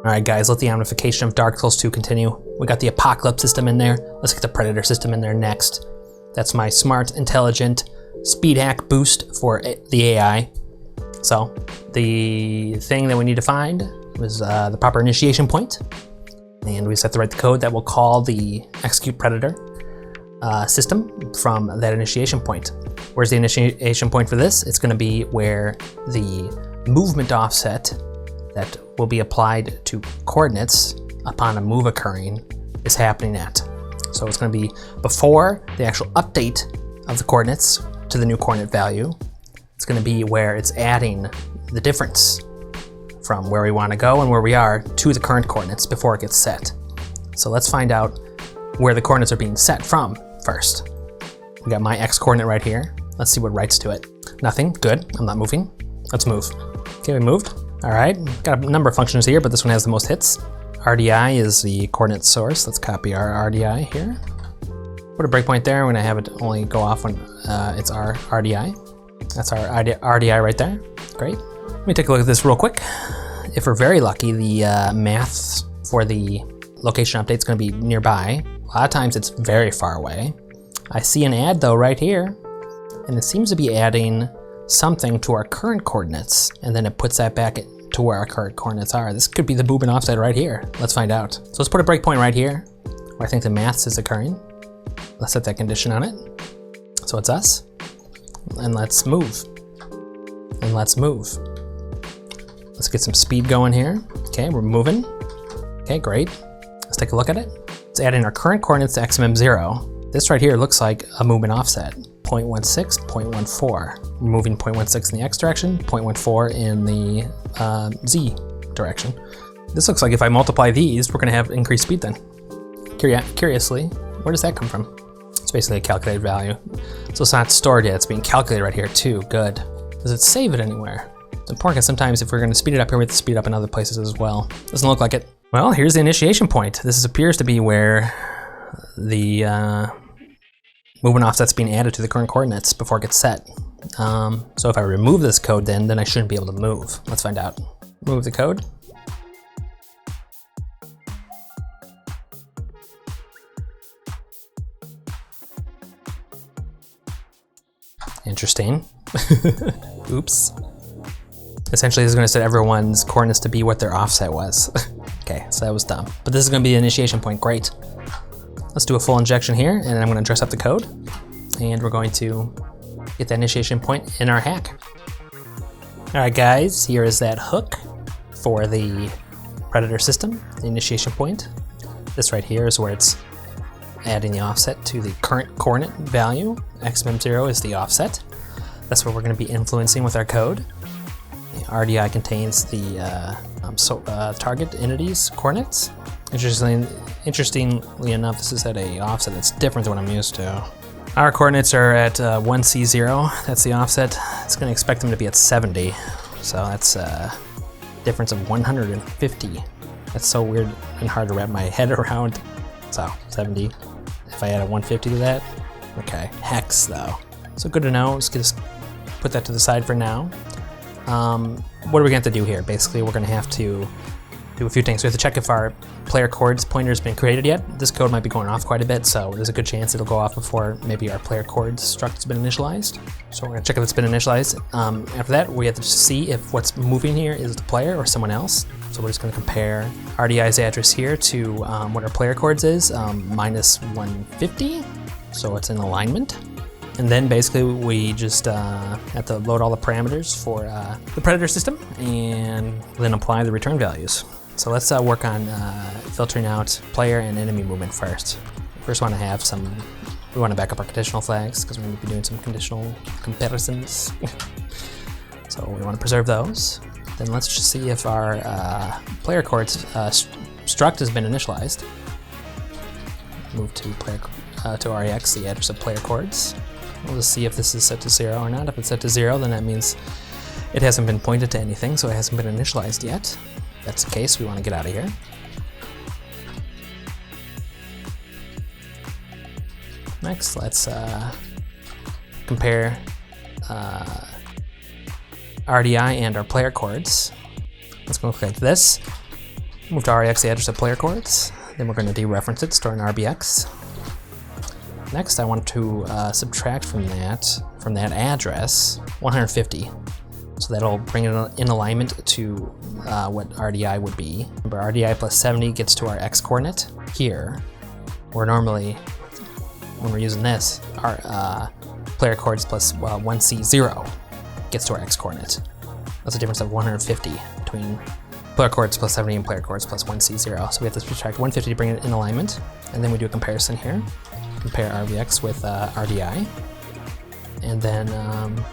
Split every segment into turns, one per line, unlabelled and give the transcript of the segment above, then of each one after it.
Alright guys, let the omnification of Dark Souls 2 continue. We got the Apocalypse system in there. Let's get the Predator system in there next. That's my smart, intelligent, speed hack boost for the AI. So, the thing that we need to find was the proper initiation point. And we just have to write the code that will call the execute Predator system from that initiation point. Where's the initiation point for this? It's going to be where the movement offset that will be applied to coordinates upon a move occurring is happening at. So it's going to be before the actual update of the coordinates to the new coordinate value. It's going to be where it's adding the difference from where we want to go and where we are to the current coordinates before it gets set. So let's find out where the coordinates are being set from first. We got my x coordinate right here. Let's see what writes to it. Nothing. Good. I'm not moving. Let's move. Okay, we moved. All right, got a number of functions here, but this one has the most hits. RDI is the coordinate source. Let's copy our RDI here. Put a breakpoint there. We're gonna have it only go off when it's our RDI. That's our RDI right there. Great. Let me take a look at this real quick. If we're very lucky, the math for the location update is gonna be nearby. A lot of times it's very far away. I see an add though right here, and it seems to be adding something to our current coordinates, and then it puts that back to where our current coordinates are. This could be the movement offset right here. Let's find out. So let's put a breakpoint right here, where I think the maths is occurring. Let's set that condition on it. So it's us. And let's move. And let's move. Let's get some speed going here. Okay, we're moving. Okay, great. Let's take a look at it. It's adding our current coordinates to XMM0. This right here looks like a movement offset. 0.16, 0.14. We're moving 0.16 in the X direction, 0.14 in the Z direction. This looks like if I multiply these, we're gonna have increased speed then. Curiously, where does that come from? It's basically a calculated value. So it's not stored yet, it's being calculated right here too, good. Does it save it anywhere? It's important because sometimes if we're gonna speed it up here, we have to speed it up in other places as well. Doesn't look like it. Well, here's the initiation point. This appears to be where the movement offset's being added to the current coordinates before it gets set. So if I remove this code then I shouldn't be able to move. Let's find out. Remove the code. Interesting. Oops. Essentially this is going to set everyone's coordinates to be what their offset was. Okay, so that was dumb. But this is going to be the initiation point, great. Let's do a full injection here, and then I'm going to dress up the code, and we're going to get that initiation point in our hack. All right, guys, here is that hook for the Predator system, the initiation point. This right here is where it's adding the offset to the current coordinate value. XMM0 is the offset. That's what we're going to be influencing with our code. The RDI contains the target entity's coordinates. Interestingly enough, this is at a offset that's different than what I'm used to. Our coordinates are at 1C0, that's the offset. It's going to expect them to be at 70, so that's a difference of 150. That's so weird and hard to wrap my head around. So 70, if I add a 150 to that, okay. Hex though, so good to know. Let's just put that to the side for now. What are we going to have to do here? Basically, we're going to have to do a few things. We have to check if our player coords pointer has been created yet. This code might be going off quite a bit, so there's a good chance it'll go off before maybe our player coords struct has been initialized. So we're going to check if it's been initialized. After that, we have to see if what's moving here is the player or someone else. So we're just going to compare RDI's address here to what our player coords is, minus 150. So it's in alignment. And then basically we just have to load all the parameters for the Predator system and then apply the return values. So let's work on filtering out player and enemy movement first. First want to have some, we want to back up our conditional flags because we're going to be doing some conditional comparisons. So we want to preserve those. Then let's just see if our player coords struct has been initialized. Move to player to REX, the address of player coords. We'll just see if this is set to 0 or not. If it's set to 0, then that means it hasn't been pointed to anything, so it hasn't been initialized yet. If that's the case, we want to get out of here. Next, let's compare RDI and our player coords. Let's go look at this. Move to REX the address of player coords. Then we're going to dereference it, store in RBX. Next, I want to subtract from that address 150. So that'll bring it in alignment to what RDI would be. Remember, RDI plus 70 gets to our X coordinate here, where normally, when we're using this, our player coords plus 1C0 gets to our X coordinate. That's a difference of 150 between player coords plus 70 and player coords plus 1C0. So we have to subtract 150 to bring it in alignment, and then we do a comparison here. Compare RBX with RDI, and then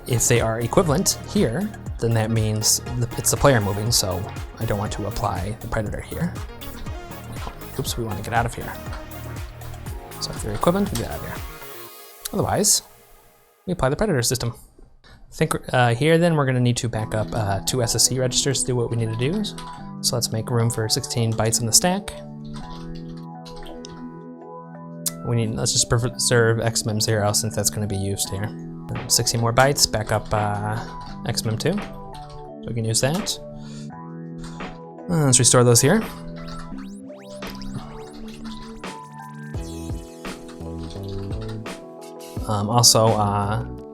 if they are equivalent here, then that means it's the player moving, so I don't want to apply the predator here. Oops, we want to get out of here. So if they're equivalent, we get out of here. Otherwise, we apply the predator system. I think here then we're going to need to back up 2 SSC registers to do what we need to do. So let's make room for 16 bytes in the stack. Let's just preserve xmem0 since that's going to be used here. 16 more bytes, back up xmem2. So we can use that. Let's restore those here.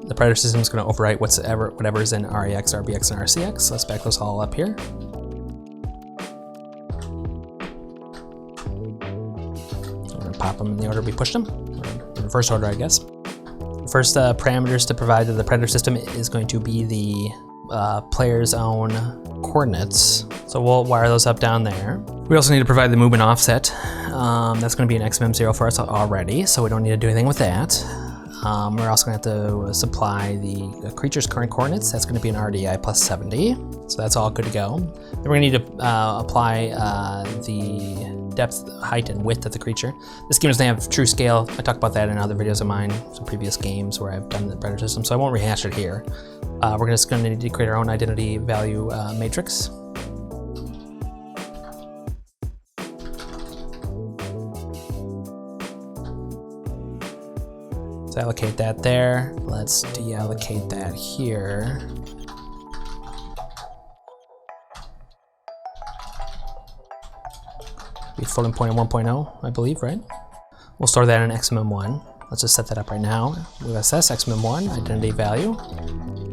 The predator system is going to overwrite whatever is in REX, RBX, and RCX. So let's back those all up here. We're going to pop them in the order we pushed them, or in reverse order, I guess. The first parameters to provide to the predator system is going to be the player's own coordinates. So we'll wire those up down there. We also need to provide the movement offset. That's going to be an xmem0 for us already, so we don't need to do anything with that. We're also going to have to supply the creature's current coordinates. That's going to be an RDI plus 70. So that's all good to go. Then we're going to need to apply the depth, height, and width of the creature. This game doesn't have true scale. I talked about that in other videos of mine, some previous games where I've done the predator system, so I won't rehash it here. We're just going to need to create our own identity value matrix. Allocate that there. Let's deallocate that here. Be floating point at 1.0, I believe, right? We'll store that in xmem1. Let's just set that up right now. We'll assess xmem1 identity value.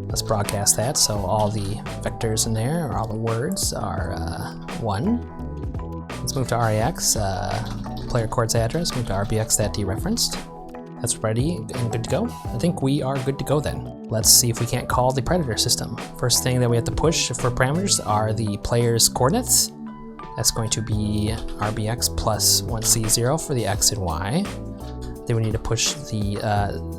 Let's broadcast that so all the vectors in there, or all the words, are 1. Let's move to REX, player coords address. Move to RBX, that dereferenced. That's ready and good to go. I think we are good to go then. Let's see if we can't call the predator system. First thing that we have to push for parameters are the player's coordinates. That's going to be RBX plus 1C0 for the X and Y. Then we need to push the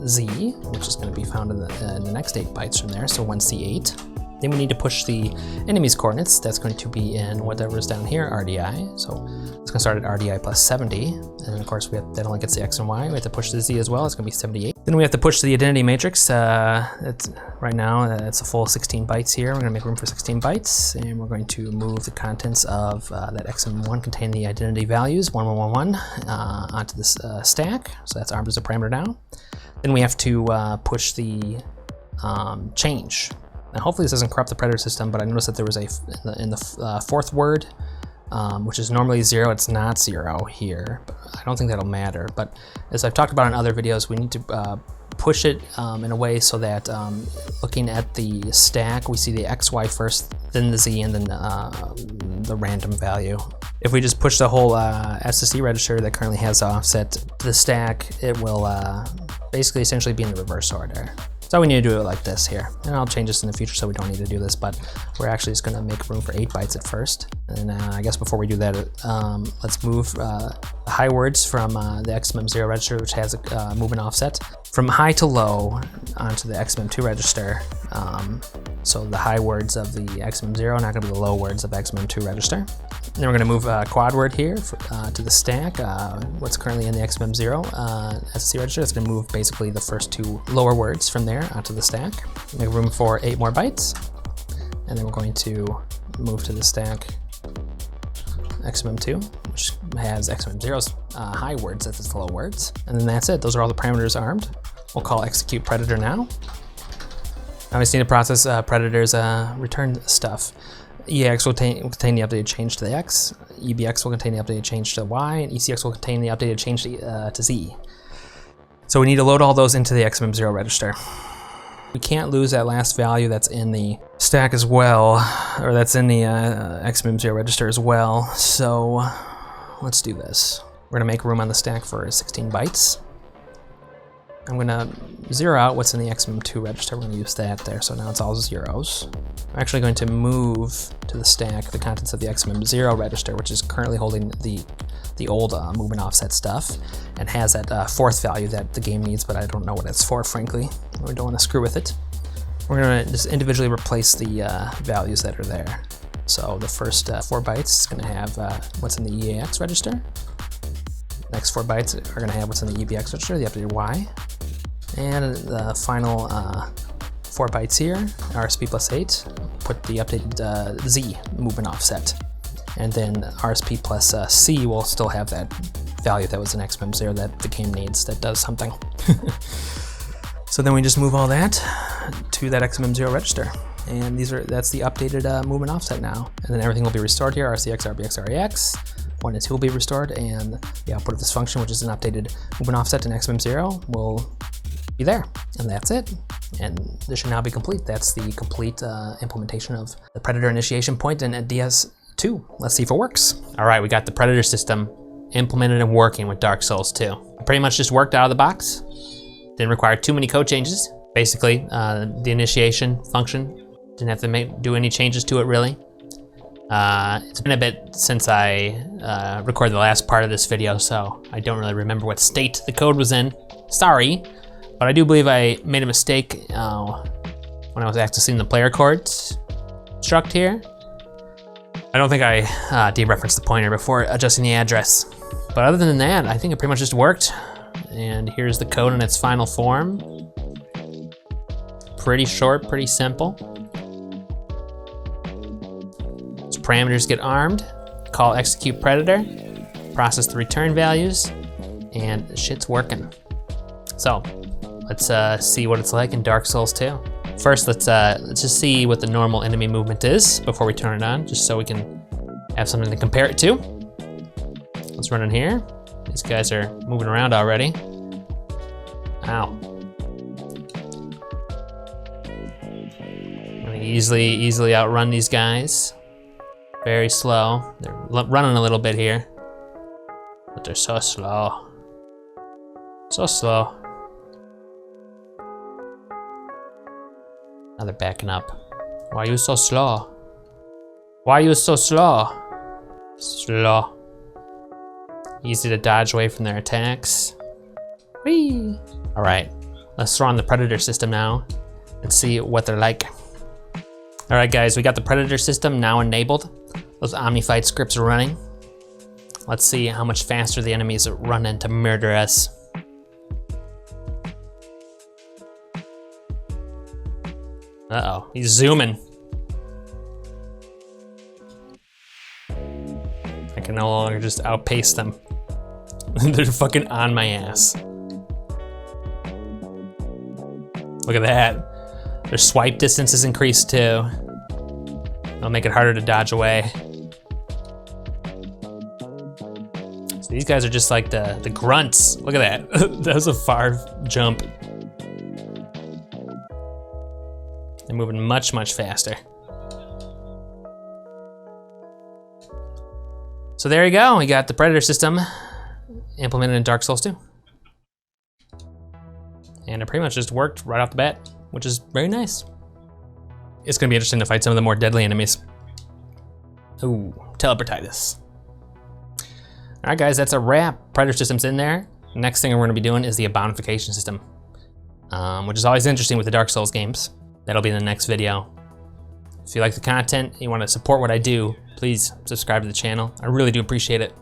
Z, which is going to be found in the next 8 bytes from there, so 1C8. Then we need to push the enemy's coordinates. That's going to be in whatever's down here, RDI. So it's going to start at RDI plus 70. And of course, that only gets the X and Y. We have to push the Z as well. It's going to be 78. Then we have to push the identity matrix. Right now, it's a full 16 bytes here. We're going to make room for 16 bytes. And we're going to move the contents of that xmem1 containing the identity values, 1111, onto this stack. So that's armed as a parameter now. Then we have to push the change. Now hopefully this doesn't corrupt the predator system, but I noticed that there was in the fourth word, which is normally 0, it's not 0 here. But I don't think that'll matter, but as I've talked about in other videos, we need to push it in a way so that looking at the stack, we see the XY first, then the Z, and then the random value. If we just push the whole SSC register that currently has offset to the stack, it will basically essentially be in the reverse order. So we need to do it like this here. And I'll change this in the future so we don't need to do this, but we're actually just gonna make room for 8 bytes at first. And I guess before we do that, let's move the high words from the xmem0 register, which has a movement offset, from high to low onto the xmem2 register. So the high words of the xmem0 are not gonna be the low words of the xmem2 register. And then we're gonna move quad word here to the stack, what's currently in the xmem0 SSC register. It's gonna move basically the first 2 lower words from there onto the stack. Make room for 8 more bytes. And then we're going to move to the stack xmem2, which has xmem0's high words as its low words. And then that's it. Those are all the parameters armed. We'll call execute predator now. Now we just need to process predator's return stuff. EAX will contain the updated change to the X, EBX will contain the updated change to Y, and ECX will contain the updated change to Z. So we need to load all those into the XMM0 register. We can't lose that last value that's in the stack as well, or that's in the XMM0 register as well. So let's do this. We're gonna make room on the stack for 16 bytes. I'm gonna zero out what's in the XMM2 register. We're gonna use that there, so now it's all zeros. I'm actually going to move to the stack the contents of the XMM0 register, which is currently holding the old movement offset stuff, and has that fourth value that the game needs, but I don't know what it's for, frankly. We don't wanna screw with it. We're gonna just individually replace the values that are there. So the first 4 bytes is gonna have what's in the EAX register. Next 4 bytes are gonna have what's in the EBX register, the updated Y. And the final 4 bytes here, RSP plus 8, put the updated Z movement offset. And then RSP plus C will still have that value that was in XMM0 that the game needs that does something. So then we just move all that to that XMM0 register. And that's the updated movement offset now. And then everything will be restored here, RCX, RBX, REX. 1 and 2 will be restored, and the output of this function, which is an updated movement offset in XMM0, will be there. And that's it. And this should now be complete. That's the complete implementation of the Predator initiation point in DS2. Let's see if it works. All right, we got the Predator system implemented and working with Dark Souls 2. It pretty much just worked out of the box. Didn't require too many code changes. Basically, the initiation function, didn't have to do any changes to it really. It's been a bit since I recorded the last part of this video, so I don't really remember what state the code was in. Sorry, but I do believe I made a mistake when I was accessing the player coordinates struct here. I don't think I dereferenced the pointer before adjusting the address. But other than that, I think it pretty much just worked. And here's the code in its final form. Pretty short, pretty simple. Parameters get armed, call execute predator, process the return values, and shit's working. So let's see what it's like in Dark Souls 2. First, let's just see what the normal enemy movement is before we turn it on, just so we can have something to compare it to. Let's run in here. These guys are moving around already. Ow. I'm gonna easily outrun these guys. Very slow. They're running a little bit here, but they're so slow. So slow. Now they're backing up. Why are you so slow? Why are you so slow? Slow. Easy to dodge away from their attacks. Whee! All right, let's throw on the Predator system now and see what they're like. All right, guys, we got the Predator system now enabled. Those Omnified scripts are running. Let's see how much faster the enemies run in to murder us. Uh-oh, he's zooming. I can no longer just outpace them. They're fucking on my ass. Look at that. Their swipe distance is increased too. It'll make it harder to dodge away. So these guys are just like the grunts. Look at that. That was a far jump. They're moving much faster. So there you go. We got the Predator system implemented in Dark Souls 2. And it pretty much just worked right off the bat, which is very nice. It's gonna be interesting to fight some of the more deadly enemies. Ooh, teleportitis. All right, guys, that's a wrap. Predator system's in there. Next thing we're gonna be doing is the abonification system, which is always interesting with the Dark Souls games. That'll be in the next video. If you like the content, you wanna support what I do, please subscribe to the channel. I really do appreciate it.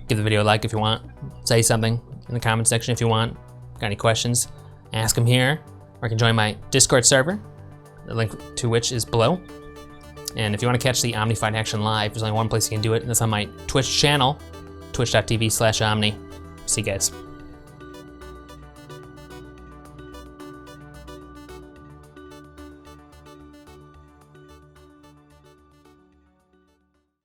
Give the video a like if you want. Say something in the comment section if you want. Got any questions, ask them here, or you can join my Discord server, the link to which is below. And if you want to catch the Omnified action live, there's only one place you can do it, and that's on my Twitch channel, twitch.tv/omni. See you guys.